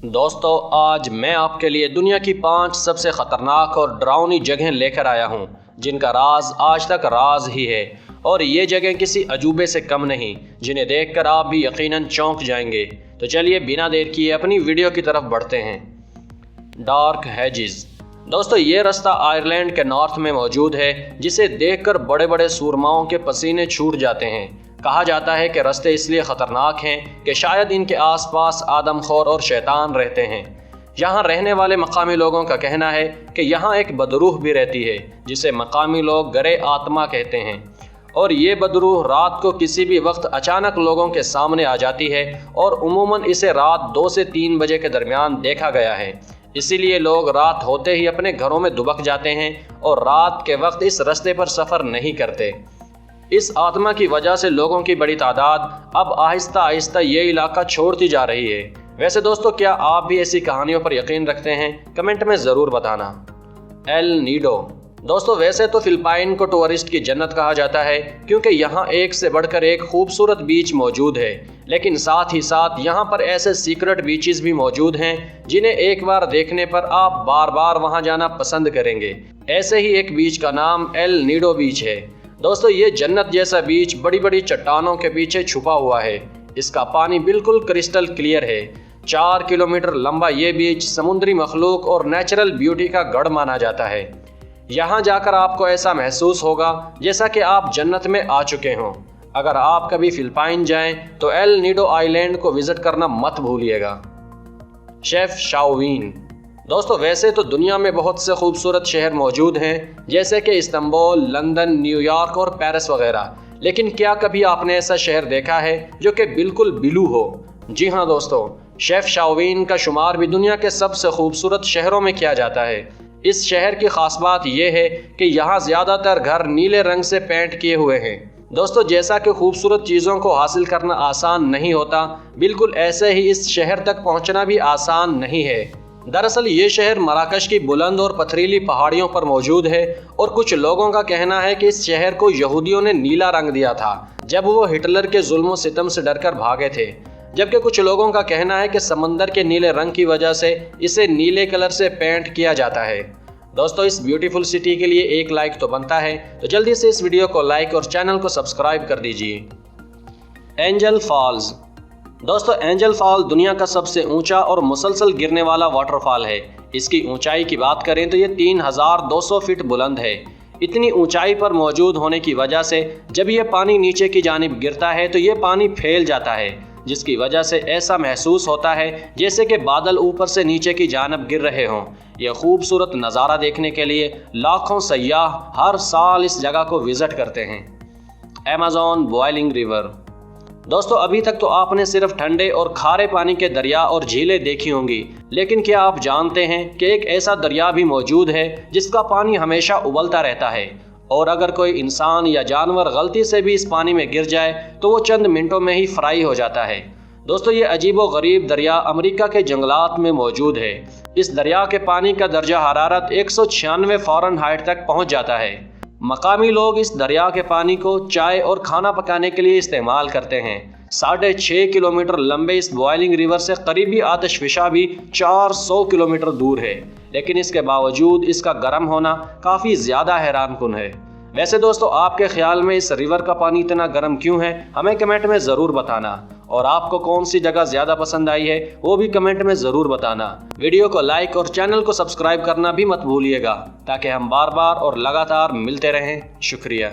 दोस्तों, आज मैं आपके लिए दुनिया की 5 सबसे ख़तरनाक और डरावनी जगहें लेकर आया हूँ जिनका राज आज तक राज ही है। और ये जगह किसी अजूबे से कम नहीं, जिन्हें देखकर आप भी यकीनन चौंक जाएंगे। तो चलिए बिना देर किए अपनी वीडियो की तरफ बढ़ते हैं। Dark Hedges. दोस्तों, ये रास्ता आयरलैंड के नॉर्थ में मौजूद है, जिसे देखकर बड़े बड़े सूरमाओं के पसीने छूट जाते हैं। कहा जाता है कि रास्ते इसलिए ख़तरनाक हैं कि शायद इनके आसपास आदमखोर और शैतान रहते हैं। यहाँ रहने वाले मकामी लोगों का कहना है कि यहाँ एक बदरूह भी रहती है, जिसे मकामी लोग गरे आत्मा कहते हैं। और ये बदरूह रात को किसी भी वक्त अचानक लोगों के सामने आ जाती है और उमूमन इसे रात 2 से 3 बजे के दरमियान देखा गया है। इसीलिए लोग रात होते ही अपने घरों में दुबक जाते हैं और रात के वक्त इस रास्ते पर सफ़र नहीं करते। इस आत्मा की वजह से लोगों की बड़ी तादाद अब आहिस्ता आहिस्ता ये इलाका छोड़ती जा रही है। वैसे दोस्तों, क्या आप भी ऐसी कहानियों पर यकीन रखते हैं? कमेंट में ज़रूर बताना। L Nido. दोस्तों, वैसे तो फिलिपाइन को टूरिस्ट की जन्नत कहा जाता है, क्योंकि यहाँ एक से बढ़कर एक खूबसूरत बीच मौजूद है। लेकिन साथ ही साथ यहाँ पर ऐसे सीक्रेट बीचेस भी मौजूद हैं जिन्हें एक बार देखने पर आप बार बार वहाँ जाना पसंद करेंगे। ऐसे ही एक बीच का नाम एल नीडो बीच है। दोस्तों, ये जन्नत जैसा बीच बड़ी बड़ी चट्टानों के पीछे छुपा हुआ है। इसका पानी बिल्कुल क्रिस्टल क्लियर है। 4 किलोमीटर लंबा ये बीच समुद्री मखलूक और नेचुरल ब्यूटी का गढ़ माना जाता है। यहाँ जाकर आपको ऐसा महसूस होगा जैसा कि आप जन्नत में आ चुके हों। अगर आप कभी फिलिपाइन जाएं तो एल नीडो आइलैंड को विजिट करना मत भूलिएगा। Chef Shaolin. दोस्तों, वैसे तो दुनिया में बहुत से खूबसूरत शहर मौजूद हैं, जैसे कि इस्तांबुल, लंदन, न्यूयॉर्क और पेरिस वगैरह। लेकिन क्या कभी आपने ऐसा शहर देखा है जो कि बिल्कुल ब्लू हो? जी हाँ दोस्तों, शेफ शाओलिन का शुमार भी दुनिया के सबसे खूबसूरत शहरों में किया जाता है। इस शहर की खास बात यह है कि यहाँ ज़्यादातर घर नीले रंग से पेंट किए हुए हैं। दोस्तों, जैसा कि खूबसूरत चीज़ों को हासिल करना आसान नहीं होता, बिल्कुल ऐसे ही इस शहर तक पहुँचना भी आसान नहीं है। दरअसल ये शहर मराकश की बुलंद और पथरीली पहाड़ियों पर मौजूद है और कुछ लोगों का कहना है कि इस शहर को यहूदियों ने नीला रंग दिया था जब वो हिटलर के जुल्म सितम से डरकर भागे थे। जबकि कुछ लोगों का कहना है कि समंदर के नीले रंग की वजह से इसे नीले कलर से पेंट किया जाता है। दोस्तों, इस ब्यूटीफुल सिटी के लिए एक लाइक तो बनता है, तो जल्दी से इस वीडियो को लाइक और चैनल को सब्सक्राइब कर दीजिए। Angel Falls. दोस्तों, एंजल फॉल दुनिया का सबसे ऊंचा और मुसलसल गिरने वाला वाटरफॉल है। इसकी ऊंचाई की बात करें तो ये 3200 फीट बुलंद है। इतनी ऊंचाई पर मौजूद होने की वजह से जब ये पानी नीचे की जानिब गिरता है तो ये पानी फैल जाता है, जिसकी वजह से ऐसा महसूस होता है जैसे कि बादल ऊपर से नीचे की जानिब गिर रहे हों। यह खूबसूरत नज़ारा देखने के लिए लाखों सयाह हर साल इस जगह को विज़िट करते हैं। Amazon boiling river. दोस्तों, अभी तक तो आपने सिर्फ ठंडे और खारे पानी के दरिया और झीलें देखी होंगी, लेकिन क्या आप जानते हैं कि एक ऐसा दरिया भी मौजूद है जिसका पानी हमेशा उबलता रहता है, और अगर कोई इंसान या जानवर गलती से भी इस पानी में गिर जाए तो वो चंद मिनटों में ही फ्राई हो जाता है। दोस्तों, ये अजीबो गरीब दरिया अमेरिका के जंगलात में मौजूद है। इस दरिया के पानी का दर्जा हरारत 196 फ़ारेनहाइट तक पहुँच जाता है। मकामी लोग इस दरिया के पानी को चाय और खाना पकाने के लिए इस्तेमाल करते हैं। 6.5 किलोमीटर लंबे इस बॉइलिंग रिवर से करीबी आतिशफिशा भी 400 किलोमीटर दूर है, लेकिन इसके बावजूद इसका गर्म होना काफ़ी ज़्यादा हैरानकुन है। वैसे दोस्तों, आपके ख्याल में इस रिवर का पानी इतना गर्म क्यों है? हमें कमेंट में ज़रूर बताना। और आपको कौन सी जगह ज़्यादा पसंद आई है वो भी कमेंट में ज़रूर बताना। वीडियो को लाइक और चैनल को सब्सक्राइब करना भी मत भूलिएगा, ताकि हम बार बार और लगातार मिलते रहें। शुक्रिया।